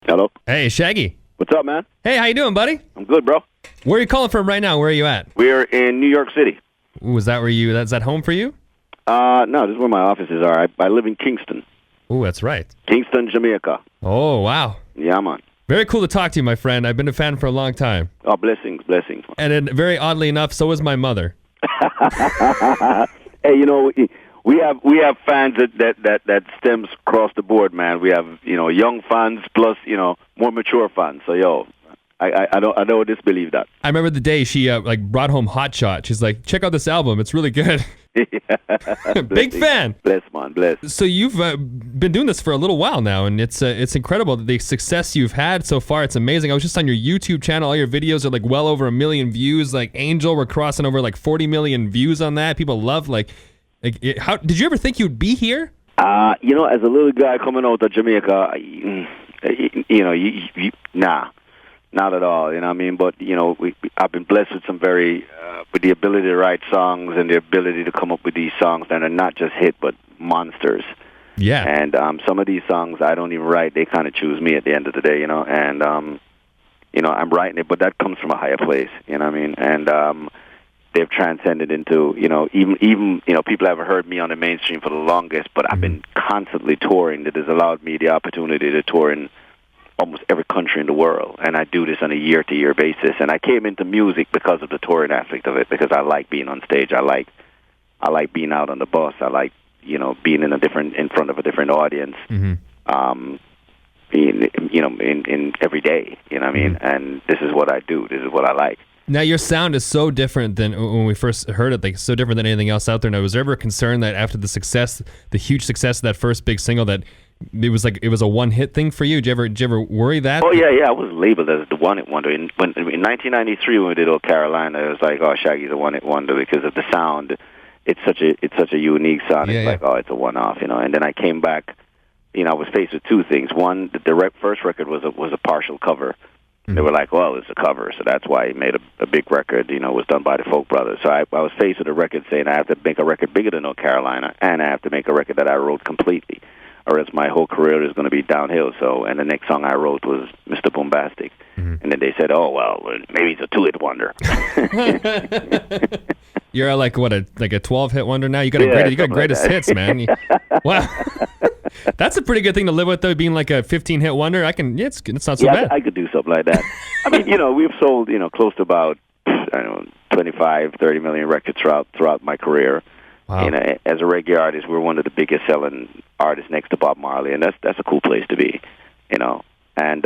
Hello. Hey, Shaggy. What's up, man? Hey, how you doing, buddy? I'm good, bro. Where are you calling from right now? Where are you at? We're in New York City. Ooh, is that home for you? No, this is where my offices are. I live in Kingston. Ooh, that's right. Kingston, Jamaica. Oh, wow. Yeah, man. Very cool to talk to you, my friend. I've been a fan for a long time. Oh, blessings. And then, very oddly enough, so is my mother. Hey, we have fans that stems across the board, man. We have young fans plus more mature fans. So I don't disbelieve that. I remember the day she brought home Hot Shot. She's like, check out this album. It's really good. Big fan. Bless, man. Bless. So you've been doing this for a little while now, and it's incredible the success you've had so far. It's amazing. I was just on your YouTube channel. All your videos are well over 1 million views. Like Angel, we're crossing over 40 million views on that. People love how did you ever think you'd be here? As a little guy coming out of Jamaica, nah. Not at all, you know what I mean? But, I've been blessed with with the ability to write songs and the ability to come up with these songs that are not just hit, but monsters. Yeah. And some of these songs I don't even write. They kind of choose me at the end of the day, and, I'm writing it, but that comes from a higher place, you know what I mean? And they've transcended into, even people haven't heard me on the mainstream for the longest, but I've been constantly touring. That has allowed me the opportunity to tour in almost every country in the world, and I do this on a year-to-year basis. And I came into music because of the touring aspect of it, because I like being on stage. I like being out on the bus. I like being in front of a different audience. In every day. You know what I mean? And this is what I do. This is what I like. Now your sound is so different than when we first heard it. So different than anything else out there. Now, was there ever a concern that after the huge success of that first big single, that it was a one-hit thing for you? Did you ever worry that? Oh yeah. I was labeled as the one-hit wonder. In 1993, when we did Old Carolina, it was like, oh, Shaggy's a one-hit wonder because of the sound. It's such a unique sound. It's it's a one-off, And then I came back. I was faced with two things. One, the first record was a partial cover. They were like, well, it's a cover, so that's why he made a big record, it was done by the Folk Brothers. So I was faced with a record saying I have to make a record bigger than North Carolina, and I have to make a record that I wrote completely, or else my whole career is going to be downhill. So, and the next song I wrote was Mr. Bombastic. And then they said, oh, well, maybe it's a two-hit wonder. You're like a 12-hit wonder now? You got greatest hits, man. Wow. That's a pretty good thing to live with, though, being like a 15-hit wonder. It's not so bad. I could do something like that. I mean, we've sold, close to about, 25, 30 million records throughout my career. Wow. As a reggae artist, we're one of the biggest selling artists next to Bob Marley, and that's a cool place to be, And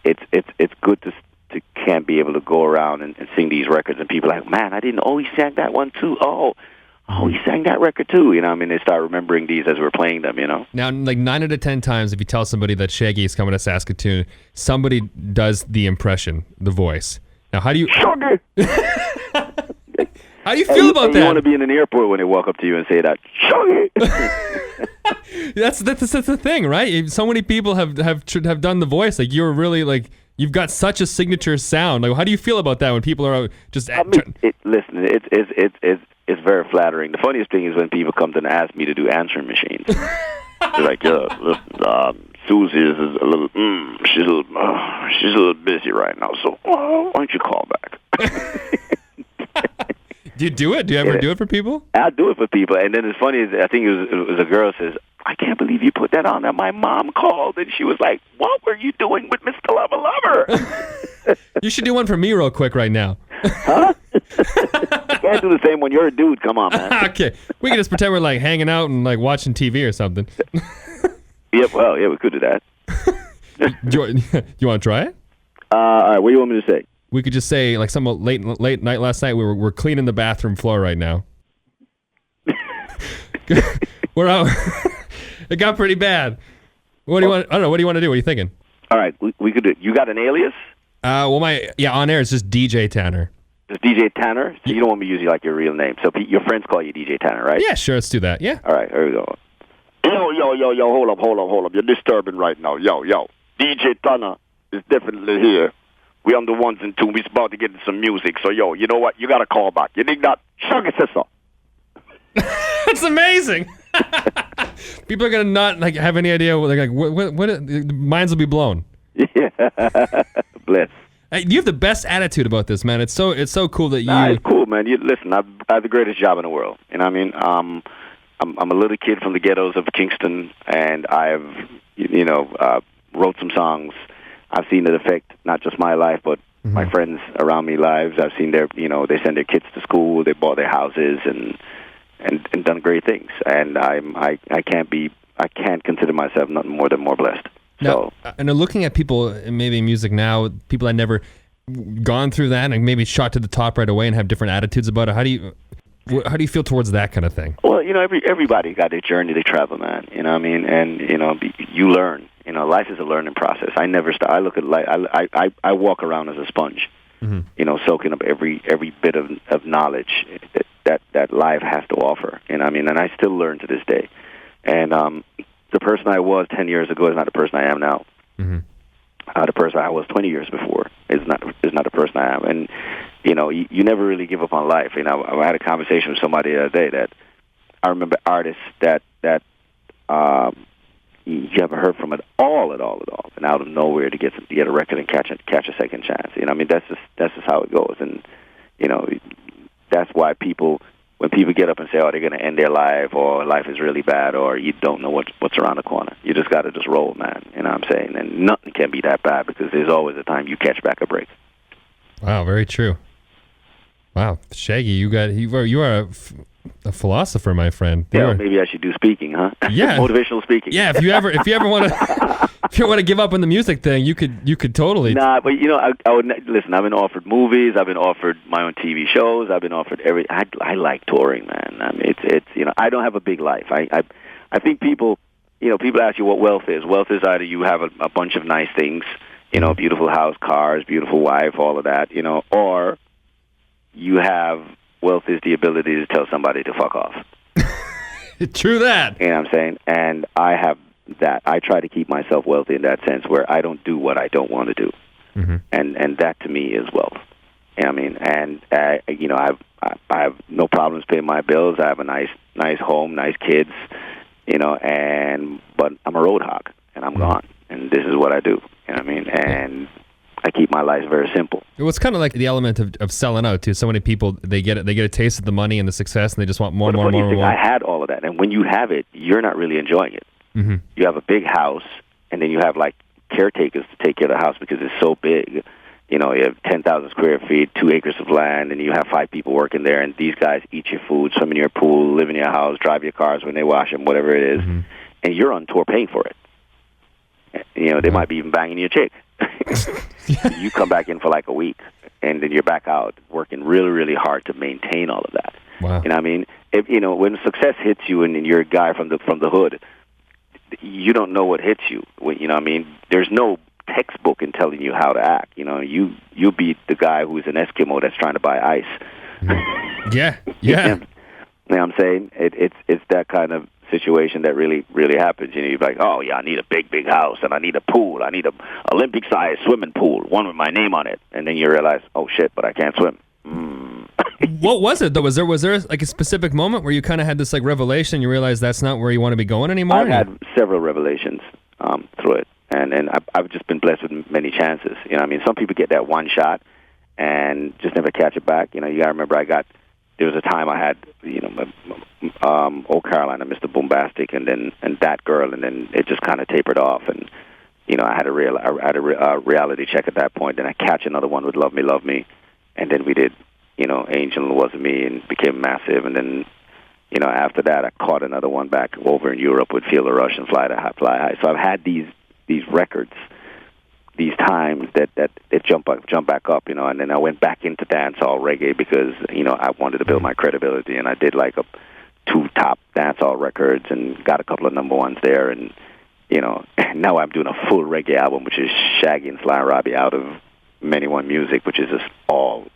it's good to can't be able to go around and sing these records, and people are like, man, I didn't know he sang that one too. Oh, he sang that record too. They start remembering these as we're playing them. Now, 9 out of 10 times, if you tell somebody that Shaggy is coming to Saskatoon, somebody does the impression, the voice. Now, how do you? Shaggy. How do you feel about that? You want to be in an airport when they walk up to you and say that, Shaggy. That's the thing, right? So many people have done the voice. Like, you're really you've got such a signature sound. Like, how do you feel about that when people are just? Listen, it's very flattering. The funniest thing is when people come to and ask me to do answering machines. They're like, listen, Susie is a little, she's a little busy right now. So why don't you call back? Do you do it? Do you ever do it for people? I do it for people, and then it's funny. I think it was a girl says, "I can't believe you put that on." And my mom called, and she was like, "What were you doing with Mr. Lover Lover?" You should do one for me real quick right now. Huh? I can't do the same when you're a dude. Come on, man. Okay, we can just pretend we're hanging out and watching TV or something. We could do that. You want to try it? All right, what do you want me to say? We could just say some late night last night. We're cleaning the bathroom floor right now. We're out. It got pretty bad. What do you want? I don't know. What do you want to do? What are you thinking? All right, we could do. You got an alias? On air it's just DJ Tanner. Just DJ Tanner. So you don't want me to use your real name. So your friends call you DJ Tanner, right? Yeah, sure. Let's do that. Yeah. All right, here we go. Yo, hold up. You're disturbing right now. Yo. DJ Tanner is definitely here. We on the ones and twos. We about to get into some music. So, you know what? You got to call back. You dig that? Shaggy sister. That's amazing. People are gonna not like have any idea. What minds will be blown. Yeah, bless. Hey, you have the best attitude about this, man. It's so cool that you. Nah, it's cool, man. Listen, I have the greatest job in the world. You know what I mean? I'm a little kid from the ghettos of Kingston, and I've wrote some songs. I've seen it affect not just my life, but my friends around me lives. I've seen they send their kids to school, they bought their houses, and done great things. And I can't consider myself nothing more than more blessed. Now, So, and looking at people, maybe in music now, people that never gone through that and maybe shot to the top right away and have different attitudes about it. How do you feel towards that kind of thing? Well, everybody got their journey they travel, man. You know what I mean? And you learn. Life is a learning process. I never stop. I look at life. I walk around as a sponge. Soaking up every bit of knowledge that life has to offer. You know what I mean? And I still learn to this day. And the person I was 10 years ago is not the person I am now. The person I was 20 years before is not the person I am. And you never really give up on life. I had a conversation with somebody the other day that I remember artists that you haven't heard from at all, and out of nowhere to get a record and catch a second chance. I mean, that's just how it goes. And that's why when people get up and say, oh, they're going to end their life, or life is really bad, or you don't know what's around the corner. You just got to just roll, man. You know what I'm saying? And nothing can be that bad, because there's always a time you catch back a break. Wow, very true. Wow, Shaggy, you are a philosopher, my friend. Maybe I should do speaking, huh? Yeah, motivational speaking. Yeah, if you ever want to give up on the music thing, you could totally. Nah, but I would listen. I've been offered movies. I've been offered my own TV shows. I've been offered I like touring, man. I mean, it's I don't have a big life. I think people ask you what wealth is. Wealth is either you have a bunch of nice things, beautiful house, cars, beautiful wife, all of that, or you have. Wealth is the ability to tell somebody to fuck off. True that. You know what I'm saying? And I have that. I try to keep myself wealthy in that sense, where I don't do what I don't want to do. And that to me is wealth. You know what I mean? And I have no problems paying my bills. I have a nice home, nice kids, but I'm a road hog, and I'm gone. And this is what I do. You know what I mean? And I keep my life very simple. It was kind of like the element of selling out too. So many people, they get a taste of the money and the success, and they just want more. I had all of that, and when you have it, you're not really enjoying it. You have a big house, and then you have like caretakers to take care of the house because it's so big. You have 10,000 square feet, 2 acres of land, and you have 5 people working there, and these guys eat your food, swim in your pool, live in your house, drive your cars when they wash them, whatever it is, and you're on tour paying for it. They might be even banging your chick. You come back in for like a week, and then you're back out working really, really hard to maintain all of that. Wow. You know what I mean? If, when success hits you, and you're a guy from the hood, you don't know what hits you. You know what I mean? There's no textbook in telling you how to act. You'll be the guy who's an Eskimo that's trying to buy ice. Yeah. You know what I'm saying? It's that kind of situation that really, really happens. You're like, oh yeah, I need a big house, and I need a pool. I need a Olympic-sized swimming pool, one with my name on it. And then you realize, oh shit, but I can't swim. What was it though? Was there like a specific moment where you kind of had this like revelation? You realized that's not where you want to be going anymore? I've had several revelations through it, and I've just been blessed with many chances. You know what I mean? Some people get that one shot and just never catch it back. You got to remember, there was a time I had, Old Carolina, Mr. Bombastic, and that girl, and then it just kind of tapered off, and I had a reality check at that point. Then I catch another one with Love Me, and then we did, Angel and Wasn't Me, and became massive, and then, after that I caught another one back over in Europe with Feel the Rush and Fly High. So I've had these records, these times that it jump back up, and then I went back into dancehall reggae because I wanted to build my credibility, and I did like 2 top dancehall records and got a couple of number ones there, and now I'm doing a full reggae album, which is Shaggy and Sly and Robbie out of Many One Music, which is just all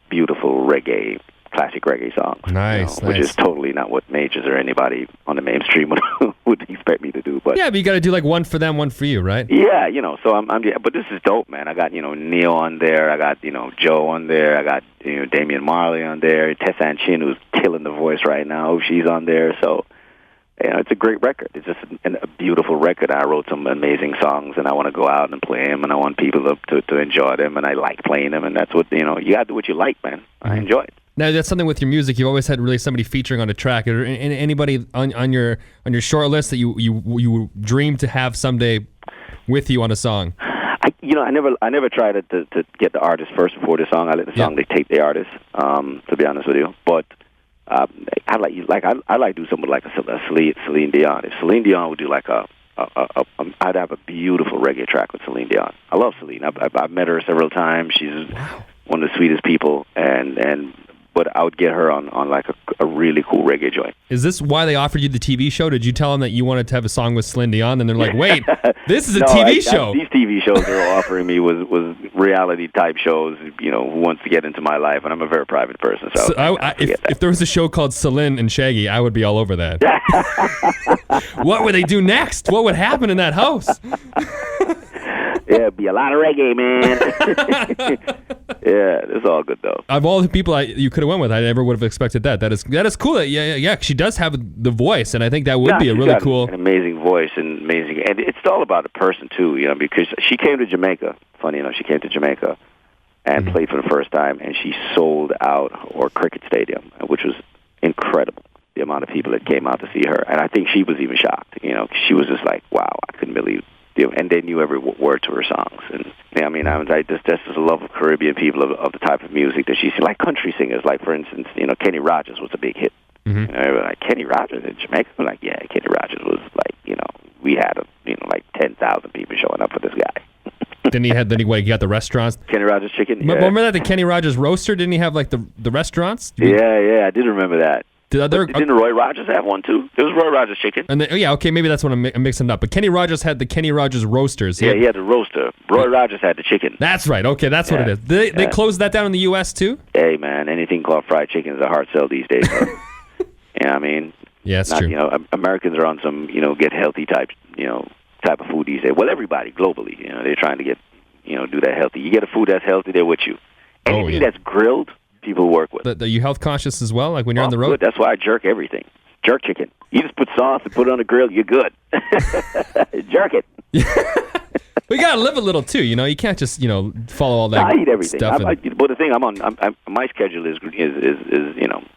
beautiful reggae, classic reggae songs. Nice. Which is totally not what Majors or anybody on the mainstream would expect me to do. But yeah, but you got to do like one for them, one for you, right? Yeah, so I'm but this is dope, man. I got Neil on there. I got Joe on there. I got Damian Marley on there. Tessa Chin, who's killing the voice right now, she's on there. So it's a great record. It's just a beautiful record. I wrote some amazing songs, and I want to go out and play them, and I want people to enjoy them, and I like playing them, and that's what, you got to do what you like, man. I enjoy it. Now, that's something with your music. You've always had really somebody featuring on a track. Or anybody on your short list that you dream to have someday with you on a song? I never tried to get the artist first before the song. I let the song dictate the artist. To be honest with you, but I like to do something like a Celine Dion. If Celine Dion would do like I'd have a beautiful reggae track with Celine Dion. I love Celine. I've met her several times. She's one of the sweetest people, but I would get her on like a really cool reggae joint. Is this why they offered you the TV show? Did you tell them that you wanted to have a song with Celine Dion, and they're like, "Wait, this is a TV show"? These TV shows they were offering me was reality type shows. Who wants to get into my life, and I'm a very private person. So if there was a show called Celine and Shaggy, I would be all over that. What would they do next? What would happen in that house? Yeah, it'd be a lot of reggae, man. Yeah, it's all good though. Of all the people you could have went with, I never would have expected that. That is cool. Yeah. She does have the voice, and I think that would be a really cool, an amazing voice and amazing. And it's all about the person too, because she came to Jamaica. Funny enough, she came to Jamaica and played for the first time, and she sold out our cricket stadium, which was incredible. The amount of people that came out to see her, and I think she was even shocked. She was just like, "Wow, I couldn't believe." And they knew every word to her songs. And I was like, this is a love of Caribbean people of the type of music that she like country singers. Like for instance, Kenny Rogers was a big hit. They were like, Kenny Rogers in Jamaica. I'm like, yeah, Kenny Rogers was like, we had like 10,000 people showing up for this guy. Then he got the restaurants. Kenny Rogers Chicken. Yeah. Remember that the Kenny Rogers Roaster? Didn't he have like the restaurants? Yeah, I did remember that. Didn't Roy Rogers have one too? There was Roy Rogers Chicken. And okay, maybe that's what I'm mixing up. But Kenny Rogers had the Kenny Rogers Roasters. He had the roaster. Roy Rogers had the chicken. That's right. Okay, that's what it is. They closed that down in the U.S. too? Hey, man, anything called fried chicken is a hard sell these days. Yeah, it's true. Americans are on some, get healthy type of food these days. Well, everybody globally, they're trying to get, do that healthy. You get a food that's healthy, they're with you. Anything that's grilled, people work with. Are you health conscious as well, like when you're on the road? Good. That's why I jerk everything. Jerk chicken. You just put sauce and put it on the grill, you're good. Jerk it. We gotta live a little too, you can't just follow all that. I eat everything. Stuff but the thing my schedule is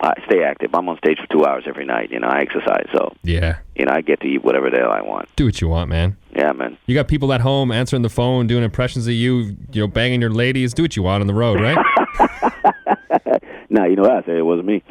I stay active. I'm on stage for 2 hours every night. I exercise, so I get to eat whatever the hell I want. Do what you want, man. Yeah, man. You got people at home answering the phone, doing impressions of you, banging your ladies. Do what you want on the road, right? Nah, I say it wasn't me.